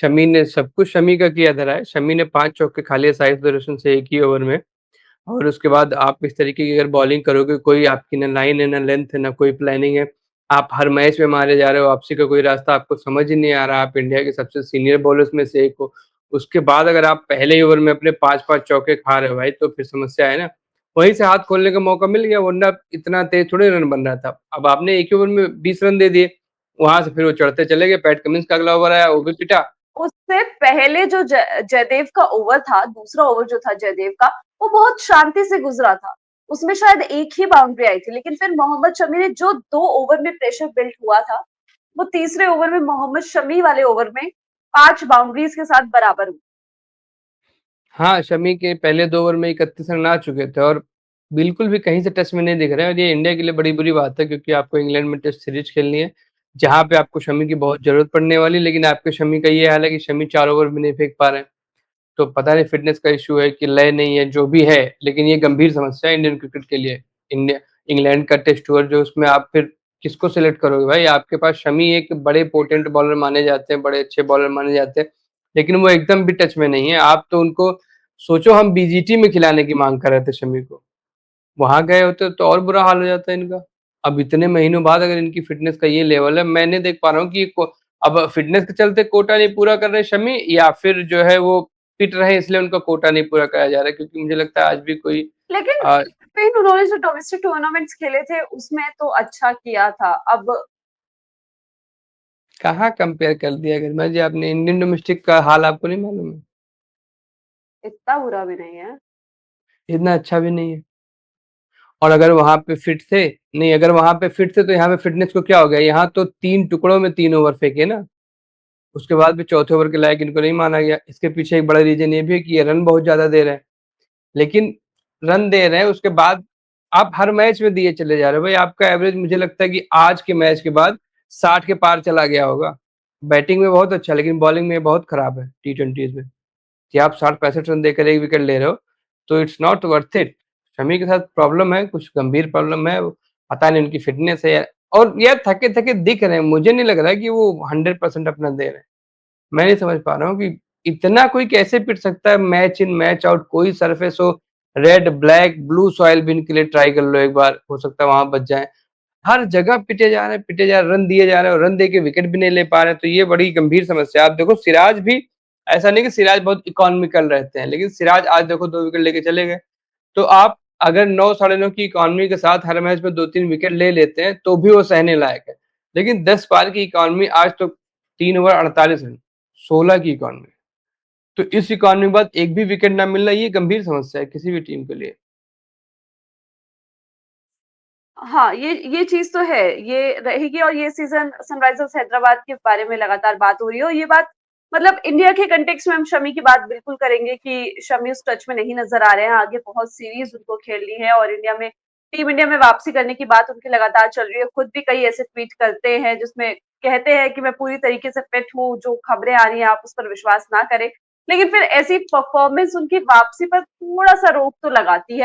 शमी ने सब कुछ शमी का किया धरा है। शमी ने 5 चौके खा लिए साई सुदर्शन से एक ही ओवर में। और उसके बाद आप इस तरीके की अगर बॉलिंग करोगे, कोई आपकी ना लाइन है, ना लेंथ है, ना कोई प्लानिंग है, आप हर मैच में मारे जा रहे हो, वापसी का कोई रास्ता आपको समझ ही नहीं आ रहा, आप इंडिया के सबसे सीनियर बॉलर्स में से एक हो। उसके बाद अगर आप पहले ही ओवर में अपने 5-5 चौके खा रहे हो भाई, तो फिर समस्या है ना। वहीं से हाथ खोलने का मौका मिल गया, वरना इतना तेज थोड़े रन बन रहा था। अब आपने एक ही ओवर में 20 रन दे दिए, वहां से फिर वो चढ़ते चले गए। पैट कमिंस का अगला ओवर आया, वो भी पिटा। उससे पहले जो जयदेव का ओवर था, दूसरा ओवर जो था जयदेव का, वो बहुत शांति से गुजरा था। उसमें शायद एक ही बाउंड्री आई थी, लेकिन फिर मोहम्मद शमी ने जो 2 ओवर में प्रेशर बिल्ड हुआ था, वो तीसरे ओवर में मोहम्मद शमी वाले ओवर में 5 बाउंड्रीज के साथ बराबर हुआ। हाँ, शमी के पहले 2 ओवर में 31 रन आ चुके थे और बिल्कुल भी कहीं से टच में नहीं दिख रहे हैं। और ये इंडिया के लिए बड़ी बुरी बात है, क्योंकि आपको इंग्लैंड में टेस्ट सीरीज खेलनी है, जहाँ पे आपको शमी की बहुत जरूरत पड़ने वाली। लेकिन आपके शमी का ये हाल है कि शमी 4 ओवर भी नहीं फेंक पा रहे हैं। तो पता नहीं फिटनेस का इशू है कि लय नहीं है, जो भी है, लेकिन ये गंभीर समस्या है इंडियन क्रिकेट के लिए। इंडिया इंग्लैंड का टेस्ट हुआ जो, उसमें आप फिर किसको सिलेक्ट करोगे भाई? आपके पास शमी एक बड़े पोटेंट बॉलर माने जाते हैं, बड़े अच्छे बॉलर माने जाते हैं, लेकिन वो एकदम भी टच में नहीं है। आप तो उनको सोचो, हम बीजीटी में खिलाने की मांग कर रहे थे शमी को, वहां गए होते तो और बुरा हाल हो जाता है इनका। अब इतने महीनों बाद अगर इनकी फिटनेस का ये लेवल है, मैं नहीं देख पा रहा हूँ कि अब फिटनेस के चलते कोटा नहीं पूरा कर रहे शमी, या फिर जो है वो फिट रहे इसलिए उनका कोटा नहीं पूरा कराया जा रहा है। क्योंकि मुझे लगता है आज भी कोई लेकिन आ, फिर उन्होंने जो डोमेस्टिक टूर्नामेंट्स खेले थे, उसमें तो अच्छा किया था। अब कहाँ कंपेयर कर दिया गर्मा जी आपने? इंडियन डोमेस्टिक का हाल आपको नहीं मालूम है? इतना बुरा भी नहीं है। इतना अच्छा भी नहीं है। और अगर वहां पे फिट थे, नहीं, अगर वहां पे फिट थे तो यहाँ पे फिटनेस को क्या हो गया? यहाँ तो 3 टुकड़ों में 3 ओवर फेंके ना, उसके बाद भी चौथे ओवर के लायक इनको नहीं माना गया। इसके पीछे एक बड़ा रीजन ये भी है कि ये रन बहुत ज्यादा दे रहे हैं। लेकिन रन दे रहे हैं, उसके बाद आप हर मैच में दिए चले जा रहे हो भाई। आपका एवरेज मुझे लगता है कि आज के मैच के बाद 60 के पार चला गया होगा। बैटिंग में बहुत अच्छा, लेकिन बॉलिंग में बहुत खराब है T20s में। कि आप 60-65 रन देकर एक विकेट ले रहे हो, तो it's not worth it. Shami के साथ प्रॉब्लम है, कुछ गंभीर प्रॉब्लम है। पता नहीं उनकी फिटनेस है, और यार थके थके दिख रहे हैं। मुझे नहीं लग रहा है कि वो 100% अपना दे रहे हैं। मैं नहीं समझ पा रहा हूँ कि इतना कोई कैसे पिट सकता है मैच इन मैच आउट। कोई सरफेस हो, रेड ब्लैक ब्लू सॉइल भी इनके लिए ट्राई कर लो एक बार, हो सकता है वहां बच जाए। हर जगह पिटे जा रहे हैं, पिटे जा रहे हैं, रन दिए जा रहे हैं, और रन दे के विकेट भी नहीं ले पा रहे हैं। तो ये बड़ी गंभीर समस्या है। आप देखो सिराज भी, ऐसा नहीं कि सिराज बहुत इकोनॉमिकल रहते हैं, लेकिन सिराज आज देखो 2 विकेट लेके चले गए। तो आप अगर 9 साढ़े 9 की इकोनॉमी के साथ हर मैच में 2-3 विकेट ले लेते हैं तो भी वो सहने लायक है। लेकिन 10 पार की इकोनॉमी आज तो 3 ओवर 48 रन, 16 की इकोनॉमी। तो इस इकोनॉमी के बाद एक भी विकेट ना मिलना, ये गंभीर समस्या है किसी भी टीम के लिए। हाँ, ये चीज़ तो है, ये रहेगी। और ये सीज़न सनराइज़र्स हैदराबाद के बारे में लगातार बात हो रही है, और ये बात मतलब इंडिया के कॉन्टेक्स्ट में हम शमी की बात बिल्कुल करेंगे कि शमी उस टच में नहीं नज़र आ रहे हैं। आगे बहुत सीरीज़ उनको खेलनी है, और टीम इंडिया में वापसी करने की बात उनकी लगातार चल रही है। खुद भी कई ऐसे ट्वीट करते हैं जिसमें कहते हैं कि मैं पूरी तरीके से फिट हूँ, जो खबरें आ रही हैं आप उस पर विश्वास ना करें। लेकिन फिर ऐसी परफॉर्मेंस उनकी वापसी पर थोड़ा-सा रोक तो लगाती है।